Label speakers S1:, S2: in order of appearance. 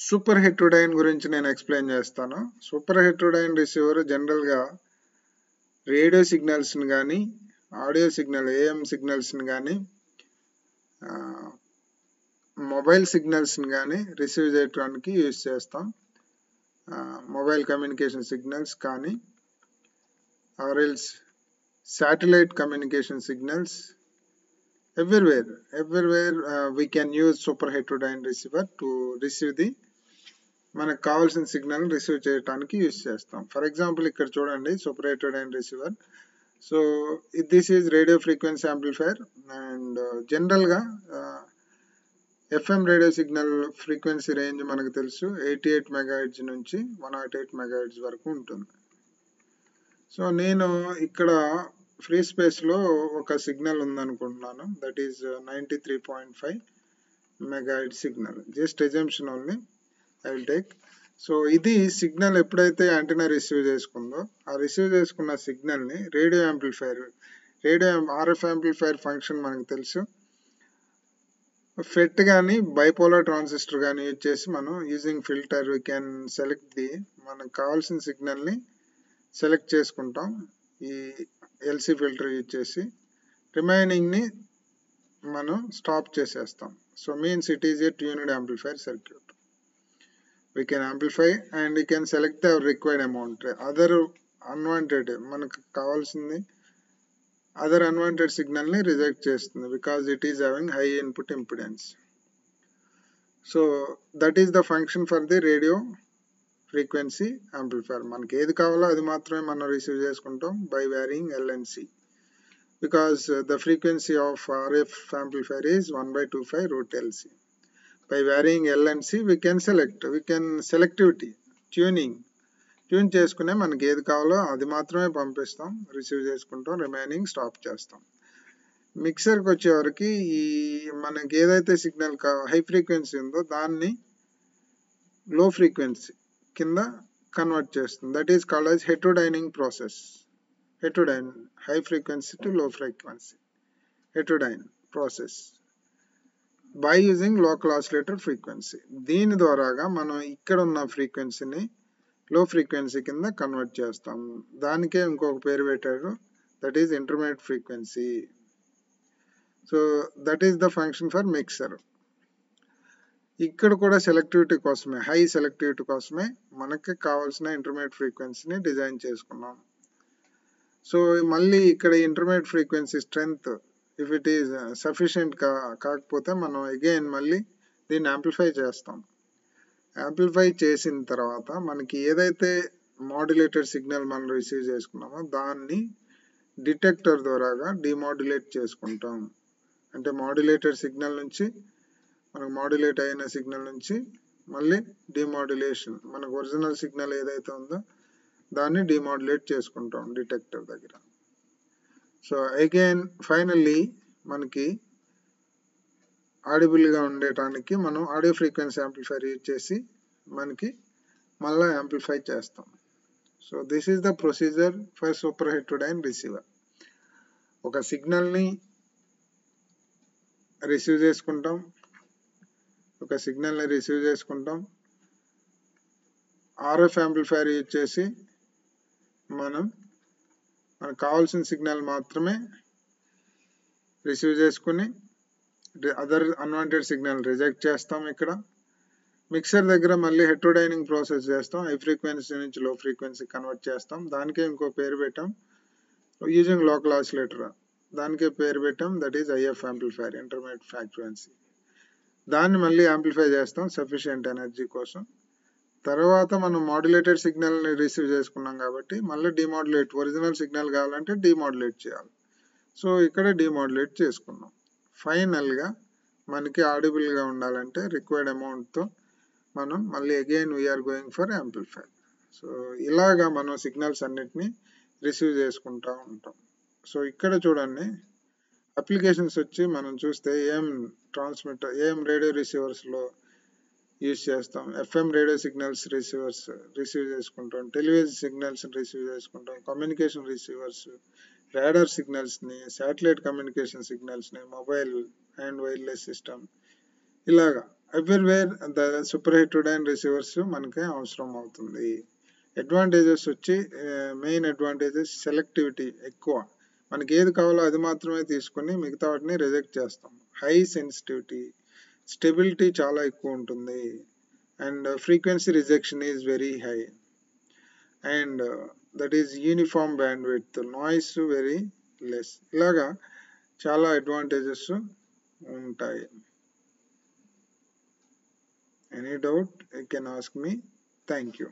S1: Super హెట్రోడైన్ గురించి నేను explain చేస్తాను. సూపర్ హెట్రోడైన్ రిసీవర్ జనరల్గా రేడియో సిగ్నల్స్ని కానీ ఆడియో సిగ్నల్ ఏఎం సిగ్నల్స్ని కానీ మొబైల్ సిగ్నల్స్ని కానీ రిసీవ్ చేయడానికి యూజ్ చేస్తాం. మొబైల్ కమ్యూనికేషన్ సిగ్నల్స్ కానీ or else satellite communication signals everywhere we can use super heterodyne receiver to receive the మనకు కావాల్సిన సిగ్నల్ రిసీవ్ చేయడానికి యూజ్ చేస్తాం. ఫర్ ఎగ్జాంపుల్ ఇక్కడ చూడండి super హెటెరోడైన్ receiver. So this is radio frequency amplifier and జనరల్గా FM radio signal frequency range మనకు తెలుసు 88 megahertz నుంచి 108 మెగాహెర్ట్జ్ వరకు ఉంటుంది. సో నేను ఇక్కడ ఫ్రీ స్పేస్లో ఒక సిగ్నల్ ఉందనుకుంటున్నాను, that is 93.5 megahertz signal. Just assumption only I will take. So ఇది సిగ్నల్ ఎప్పుడైతే యాంటెన్నా రిసీవ్ చేసుకుందో ఆ రిసీవ్ చేసుకున్న సిగ్నల్ని రేడియో ఆర్ఎఫ్ యాంప్లిఫైర్ ఫంక్షన్ మనకు తెలుసు. ఫెట్ కానీ బైపోలార్ ట్రాన్సిస్టర్ కానీ యూజ్ చేసి మనం using filter we can select మనకు కావాల్సిన సిగ్నల్ని సెలెక్ట్ చేసుకుంటాం ఈ ఎల్సి ఫిల్టర్ యూజ్ చేసి. రిమైనింగ్ని మనం స్టాప్ చేసేస్తాం. So means it is a tuned amplifier circuit. We can amplify and we can select the required amount. Other unwanted మనకు కావాల్సింది other unwanted signal ని రిజెక్ట్ చేస్తుంది because it is having high input impedance. So that is the function for the radio frequency amplifier. మనకి ఏది కావాలో అది మాత్రమే మనం రిసీవ్ చేసుకుంటాం by varying L and C because the frequency of RF amplifier is 1/25 root LC. By varying L and C we can selectivity tune చేసుకునే మనకి ఏది కావాలో అది మాత్రమే పంపిస్తాం, రిసీవ్ చేసుకుంటాం, రిమైనింగ్ స్టాప్ చేస్తాం. మిక్సర్కి వచ్చేవరకు ఈ మనకి ఏదైతే సిగ్నల్ హై ఫ్రీక్వెన్సీ ఉందో దాన్ని లో ఫ్రీక్వెన్సీ కింద కన్వర్ట్ చేస్తుంది. That is called as heterodyning process. Heterodyne high frequency to low frequency heterodyne process by using local oscillator frequency. దీని ద్వారాగా మనం ఇక్కడ ఉన్న ఫ్రీక్వెన్సీని లో ఫ్రీక్వెన్సీ కింద కన్వర్ట్ చేస్తాం. దానికే ఇంకొక పేరు పెట్టారు, that is intermediate frequency. So that is the function for mixer. ఇక్కడ కూడా సెలెక్టివిటీ కోసమే, హై సెలెక్టివిటీ కోసమే మనకి కావాల్సిన ఇంటర్మీడియట్ ఫ్రీక్వెన్సీని డిజైన్ చేసుకున్నాం. సో మళ్ళీ ఇక్కడ intermediate frequency strength if it is sufficient కాకపోతే మనం అగైన్ మళ్ళీ దీన్ని యాంప్లిఫై చేస్తాం. యాంప్లిఫై చేసిన తర్వాత మనకి ఏదైతే మాడ్యులేటెడ్ సిగ్నల్ మనం రిసీవ్ చేసుకున్నామో దాన్ని డిటెక్టర్ ద్వారాగా డిమాడ్యులేట్ చేసుకుంటాం. అంటే మాడ్యులేటెడ్ సిగ్నల్ నుంచి మనకు మాడ్యులేట్ అయిన సిగ్నల్ నుంచి మళ్ళీ డిమాడ్యులేషన్, మనకు ఒరిజినల్ సిగ్నల్ ఏదైతే ఉందో దాన్ని డిమాడ్యులేట్ చేసుకుంటాం డిటెక్టర్ దగ్గర. సో అగైన్ ఫైనల్లీ మనకి ఆడిబుల్గా ఉండటానికి మనం ఆడియో ఫ్రీక్వెన్సీ యాంప్లిఫైర్ యూజ్ చేసి మనకి మళ్ళీ యాంప్లిఫై చేస్తాం. So this is the procedure for super హెటెరోడైన్ receiver. ఒక సిగ్నల్ని రిసీవ్ చేసుకుంటాం, ఆర్ఎఫ్ యాంప్లిఫైర్ యూజ్ చేసి మనకు కావాల్సిన సిగ్నల్ మాత్రమే రిసీవ్ చేసుకుని అదర్ అన్వాంటెడ్ సిగ్నల్ రిజెక్ట్ చేస్తాం. ఇక్కడ మిక్సర్ దగ్గర మళ్ళీ హెటెరోడైనింగ్ ప్రాసెస్ చేస్తాం, హై ఫ్రీక్వెన్సీ నుంచి లో ఫ్రీక్వెన్సీ కన్వర్ట్ చేస్తాం. దానికే ఇంకో పేరు పెట్టాం యూజింగ్ లోకల్ ఆసిలేటర్, దానికే పేరు పెట్టాం, that is if amplifier intermediate frequency. దాన్ని మళ్ళీ యాంప్లిఫై చేస్తాం సఫిషియెంట్ ఎనర్జీ కోసం. తర్వాత మనం మాడ్యులేటెడ్ సిగ్నల్ని రిసీవ్ చేసుకున్నాం కాబట్టి మళ్ళీ డిమాడ్యులేట్, ఒరిజినల్ సిగ్నల్ కావాలంటే డిమాడ్యులేట్ చేయాలి. సో ఇక్కడ డిమాడ్యులేట్ చేసుకున్నాం. ఫైనల్గా మనకి ఆడిబుల్గా ఉండాలంటే రిక్వైర్డ్ అమౌంట్తో మనం మళ్ళీ again we are going for amplifier. So ఇలాగా మనం సిగ్నల్స్ అన్నిటినీ రిసీవ్ చేసుకుంటూ ఉంటాం. సో ఇక్కడ చూడండి అప్లికేషన్స్ వచ్చి మనం చూస్తే ఏం రేడియో రిసీవర్స్లో యూజ్ చేస్తాం, ఎఫ్ఎం రేడియో సిగ్నల్స్ రిసీవ్ చేసుకుంటాం, టెలివిజన్ సిగ్నల్స్ రిసీవ్ చేసుకుంటాం, కమ్యూనికేషన్ రిసీవర్స్, రాడార్ సిగ్నల్స్ని, శాటిలైట్ కమ్యూనికేషన్ సిగ్నల్స్ని, మొబైల్ అండ్ వైర్లెస్ సిస్టమ్, ఇలాగా everywhere the superheterodyne receivers మనకి అవసరం అవుతుంది. అడ్వాంటేజెస్ వచ్చి మెయిన్ అడ్వాంటేజెస్ సెలెక్టివిటీ ఎక్కువ, మనకి ఏది కావాలో అది మాత్రమే తీసుకొని మిగతా వాటిని రిజెక్ట్ చేస్తాం. హై సెన్సిటివిటీ, స్టెబిలిటీ చాలా ఎక్కువ ఉంటుంది, and frequency rejection is very high, and that is uniform bandwidth, noise very less. ఇలాగా చాలా అడ్వాంటేజెస్ ఉంటాయి. Any doubt you can ask me. Thank you.